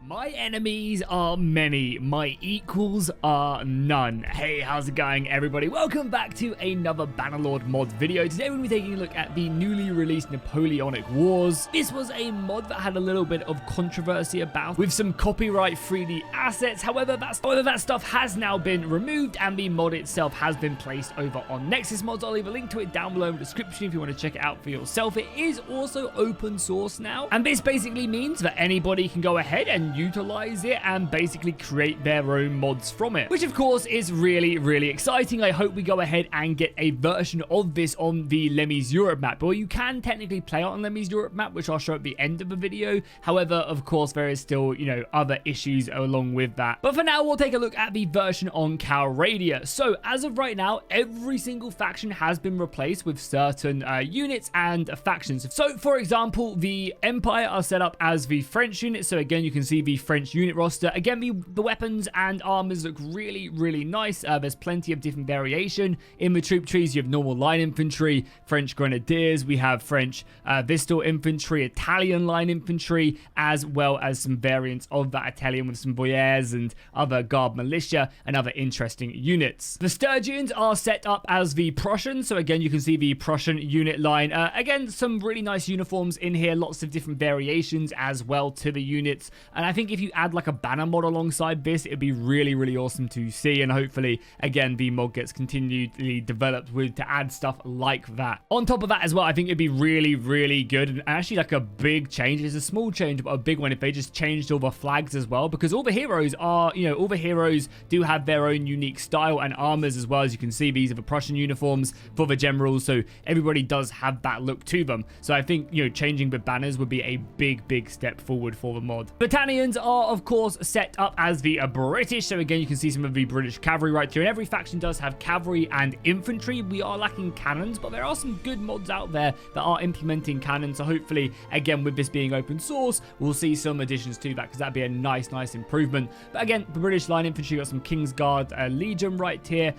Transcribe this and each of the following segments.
My enemies are many, my equals are none. Hey, how's it going, everybody? Welcome back to another Bannerlord mod video. Today we're going to be taking a look at the newly released Napoleonic Wars. This was a mod that had a little bit of controversy about, with some copyright 3D assets. However, that stuff has now been removed, and the mod itself has been placed over on Nexus Mods. I'll leave a link to it down below in the description if you want to check it out for yourself. It is also open source now, and this basically means that anybody can go ahead and utilize it and basically create their own mods from it, which of course is really exciting. I hope we go ahead and get a version of this on the Lemmy's Europe map. Well, you can technically play on Lemmy's Europe map, which I'll show at the end of the video. However, of course, there is still, other issues along with that. But for now, we'll take a look at the version on Calradia. So as of right now, every single faction has been replaced with certain units and factions. So for example, the Empire are set up as the French unit. So again, you can see the French unit roster. Again, the weapons and armors look really nice. There's plenty of different variation in the troop trees. You have normal line infantry, French grenadiers, we have French Vistal infantry, Italian line infantry, as well as some variants of that Italian with some boyars and other guard militia and other interesting units. The Sturgeons are set up as the Prussians. So again, you can see the Prussian unit line. Again, some really nice uniforms in here, lots of different variations as well to the units. And I think if you add like a banner mod alongside this, it'd be really awesome to see. And hopefully, again, the mod gets continually developed to add stuff like that. On top of that as well, I think it'd be really good, and actually like a big change. It's a small change, but a big one if they just changed all the flags as well, because all the heroes are, all the heroes do have their own unique style and armors as well. As you can see, these are the Prussian uniforms for the generals, so everybody does have that look to them. So I think, changing the banners would be a big step forward for the mod. Battalions are, of course, set up as the British. So again, you can see some of the British cavalry right here, and every faction does have cavalry and infantry. We are lacking cannons, but there are some good mods out there that are implementing cannons. So hopefully, again, with this being open source, we'll see some additions to that, because that'd be a nice improvement. But again, the British line infantry got some Kingsguard Legion right here,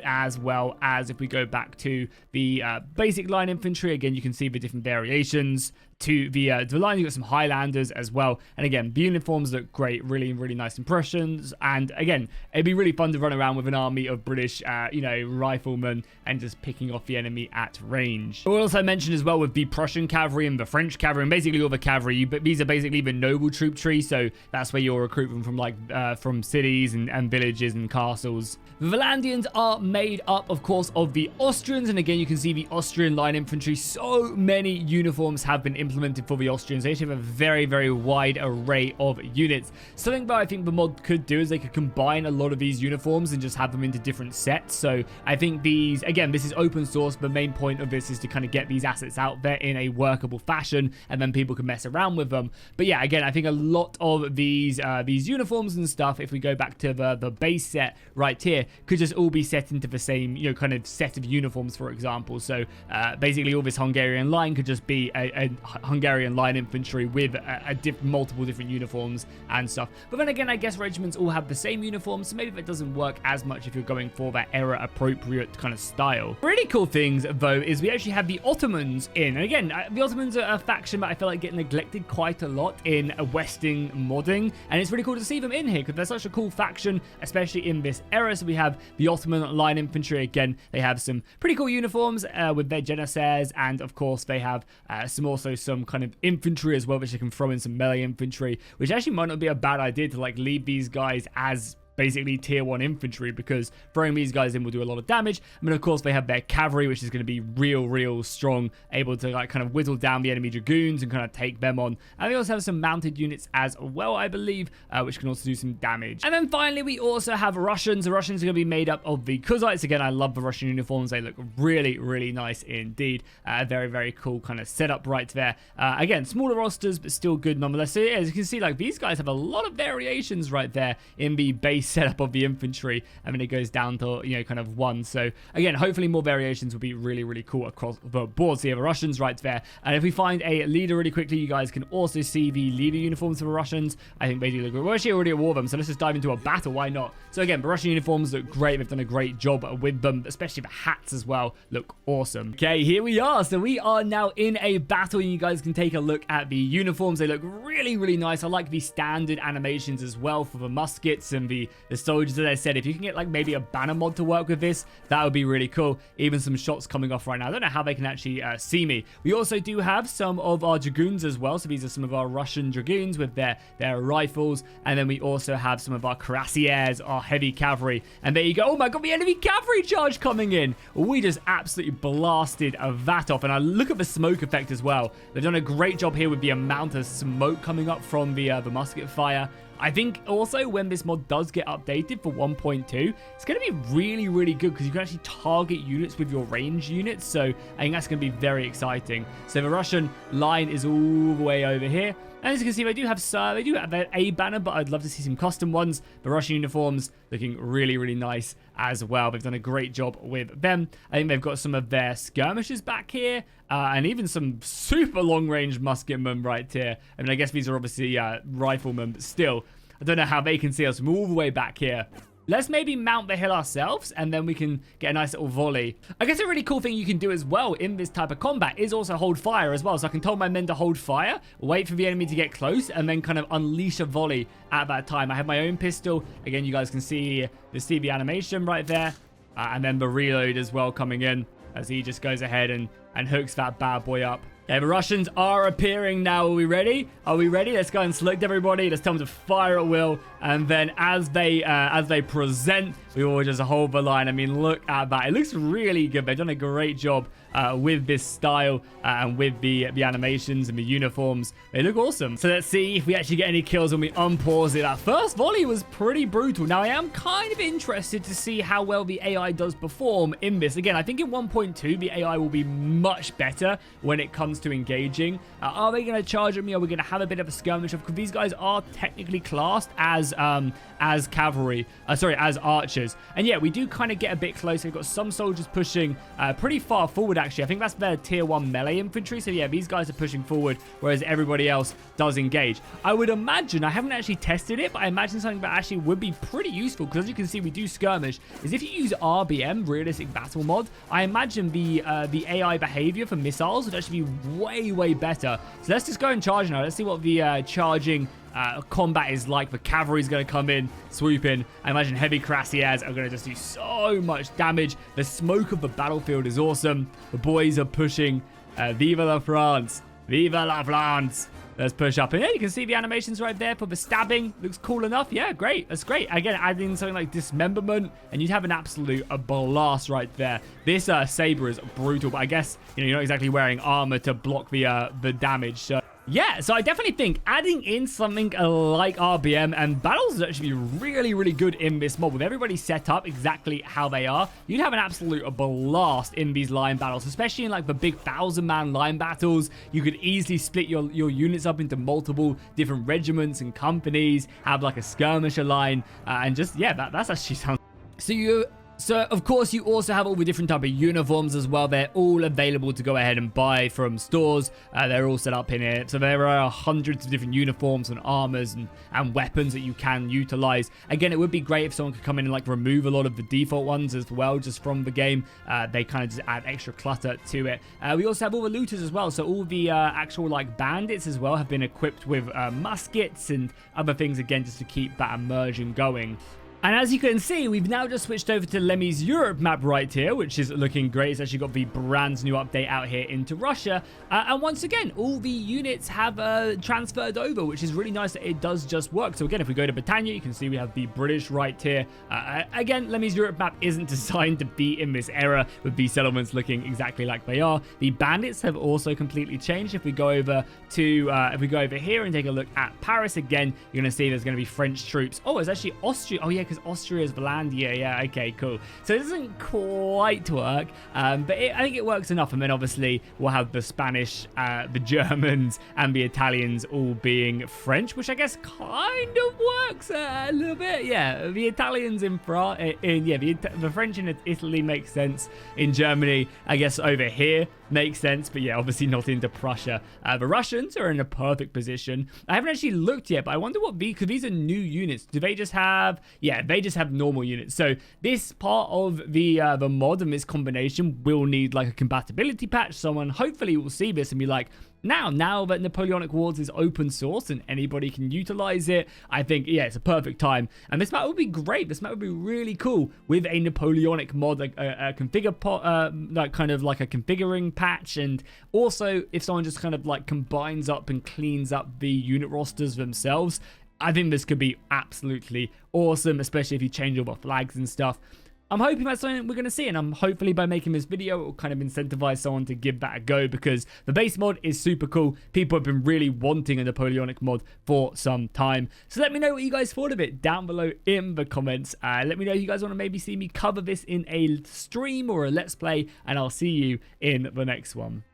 as well as if we go back to the basic line infantry, again, you can see the different variations to the line. You got some Highlanders as well, and again, the uniforms look great, really nice impressions. And again, it'd be really fun to run around with an army of British riflemen and just picking off the enemy at range. We'll also mention as well with the Prussian cavalry and the French cavalry and basically all the cavalry, but these are basically the noble troop tree, so that's where you'll recruit them from, like from cities and villages and castles. The Valandians are made up, of course, of the Austrians, and again, you can see the Austrian line infantry. So many uniforms have been implemented for the Austrians. They actually have a very wide array of units. Something that I think the mod could do is they could combine a lot of these uniforms and just have them into different sets. So I think these, again, this is open source. The main point of this is to kind of get these assets out there in a workable fashion, and then people can mess around with them. But yeah, again, I think a lot of these uniforms and stuff, if we go back to the base set right here, could just all be set into the same kind of set of uniforms, for example. So basically all this Hungarian line could just be a Hungarian line infantry with multiple different uniforms and stuff. But then again, I guess regiments all have the same uniforms, so maybe that doesn't work as much if you're going for that era appropriate kind of style. Really cool things though is we actually have the Ottomans in, and again, the Ottomans are a faction that I feel like get neglected quite a lot in Westing modding, and it's really cool to see them in here because they're such a cool faction, especially in this era. So we have the Ottoman line infantry. Again, they have some pretty cool uniforms with their janissaries, and of course they have some kind of infantry as well, which they can throw in some melee infantry, which actually might not be a bad idea to like leave these guys as basically tier 1 infantry, because throwing these guys in will do a lot of damage. I mean, of course, they have their cavalry, which is going to be real strong, able to like kind of whittle down the enemy dragoons and kind of take them on. And they also have some mounted units as well, I believe, which can also do some damage. And then finally, we also have Russians. The Russians are going to be made up of the Cossacks. Again, I love the Russian uniforms. They look really nice indeed. Very cool kind of setup right there. Again, smaller rosters, but still good nonetheless. So yeah, as you can see, like these guys have a lot of variations right there in the base setup of the infantry, and then it goes down to, you know, kind of 1. So again, hopefully more variations will be really, really cool across the board. So you have the Russians right there. And if we find a leader really quickly, you guys can also see the leader uniforms for the Russians. I think they do look good. We're actually already at war with them, so let's just dive into a battle. Why not? So again, the Russian uniforms look great. They've done a great job with them, especially the hats as well look awesome. Okay, here we are. So we are now in a battle, and you guys can take a look at the uniforms. They look really, really nice. I like the standard animations as well for the muskets and the soldiers. As I said, if you can get like maybe a banner mod to work with this, that would be really cool. Even some shots coming off right now. I don't know how they can actually see me. We also do have some of our dragoons as well. So these are some of our Russian dragoons with their rifles. And then we also have some of our cuirassiers, our heavy cavalry. And there you go. Oh my god, the enemy cavalry charge coming in. We just absolutely blasted that off. And I look at the smoke effect as well. They've done a great job here with the amount of smoke coming up from the musket fire. I think also when this mod does get updated for 1.2, it's going to be really, really good because you can actually target units with your range units. So I think that's going to be very exciting. So the Russian line is all the way over here. And as you can see, they do have a banner, but I'd love to see some custom ones. The Russian uniforms looking really, really nice as well. They've done a great job with them. I think they've got some of their skirmishers back here, and even some super long-range musketmen right here. I mean, I guess these are obviously riflemen, but still, I don't know how they can see us from all the way back here. Let's maybe mount the hill ourselves, and then we can get a nice little volley. I guess a really cool thing you can do as well in this type of combat is also hold fire as well. So I can tell my men to hold fire, wait for the enemy to get close, and then kind of unleash a volley at that time. I have my own pistol. Again, you guys can see the animation right there. And then the reload as well coming in as he just goes ahead and hooks that bad boy up. Okay, the Russians are appearing now. Are we ready? Are we ready? Let's go and select everybody. Let's tell them to fire at will. And then as they present, we will just hold the line. I mean, look at that. It looks really good. They've done a great job with this style and with the animations and the uniforms. They look awesome. So let's see if we actually get any kills when we unpause it. That first volley was pretty brutal. Now, I am kind of interested to see how well the AI does perform in this. Again, I think in 1.2, the AI will be much better when it comes to engaging. Are they going to charge at me? Are we going to have a bit of a skirmish? Because these guys are technically classed as cavalry, as archers. And yeah, we do kind of get a bit closer. We've got some soldiers pushing pretty far forward, actually. I think that's their tier 1 melee infantry. So yeah, these guys are pushing forward, whereas everybody else does engage. I would imagine, I haven't actually tested it, but I imagine something that actually would be pretty useful, because as you can see, we do skirmish, is if you use RBM, Realistic Battle Mod, I imagine the AI behavior for missiles would actually be way, way better. So let's just go and charge now. Let's see what the charging combat is like. The cavalry is going to come in, swoop in. I imagine heavy cuirassiers are going to just do so much damage. The smoke of the battlefield is awesome. The boys are pushing. Viva la France. Viva la France. Let's push up. And yeah, you can see the animations right there for the stabbing. Looks cool enough. Yeah, great. That's great. Again, adding something like dismemberment, and you'd have an absolute blast right there. This saber is brutal, but I guess, you know, you're not exactly wearing armor to block the damage. So yeah, so I definitely think adding in something like RBM and battles would actually be really, really good in this mod. With everybody set up exactly how they are, you'd have an absolute blast in these line battles, especially in like the big 1,000-man line battles. You could easily split your units up into multiple different regiments and companies, have like a skirmisher line, and just, yeah, that's actually sounds... So, of course, you also have all the different type of uniforms as well. They're all available to go ahead and buy from stores. They're all set up in here. So there are hundreds of different uniforms and armors and weapons that you can utilize. Again, it would be great if someone could come in and like remove a lot of the default ones as well, just from the game. They kind of just add extra clutter to it. We also have all the looters as well. So all the actual like bandits as well have been equipped with muskets and other things, again, just to keep that immersion going. And as you can see, we've now just switched over to Lemmy's Europe map right here, which is looking great. It's actually got the brand new update out here into Russia. And once again, all the units have transferred over, which is really nice that it does just work. So again, if we go to Britannia, you can see we have the British right here. Again, Lemmy's Europe map isn't designed to be in this era with these settlements looking exactly like they are. The bandits have also completely changed. If we go over here and take a look at Paris again, you're going to see there's going to be French troops. Oh, it's actually Austria. Oh yeah, because Austria is Valandia. Yeah, okay, cool. So it doesn't quite work, but I think it works enough. And then obviously we'll have the Spanish, the Germans, and the Italians all being French, which I guess kind of works a little bit. Yeah, the Italians in France, the French in Italy makes sense. In Germany, I guess over here makes sense, but yeah, obviously not into Prussia. The Russians are in a perfect position. I haven't actually looked yet, but I wonder what because these are new units. Do they just have? Yeah, they just have normal units. So this part of the mod and this combination will need like a compatibility patch. Someone hopefully will see this and be like, now that Napoleonic Wars is open source and anybody can utilize it, I think, yeah, it's a perfect time. And this map would be great. This map would be really cool with a Napoleonic mod, like a configure like kind of like a configuring patch. And also if someone just kind of like combines up and cleans up the unit rosters themselves, I think this could be absolutely awesome, especially if you change all the flags and stuff. I'm hoping that's something we're going to see, and I'm hopefully by making this video, it will kind of incentivize someone to give that a go, because the base mod is super cool. People have been really wanting a Napoleonic mod for some time. So let me know what you guys thought of it down below in the comments. Let me know if you guys want to maybe see me cover this in a stream or a let's play, and I'll see you in the next one.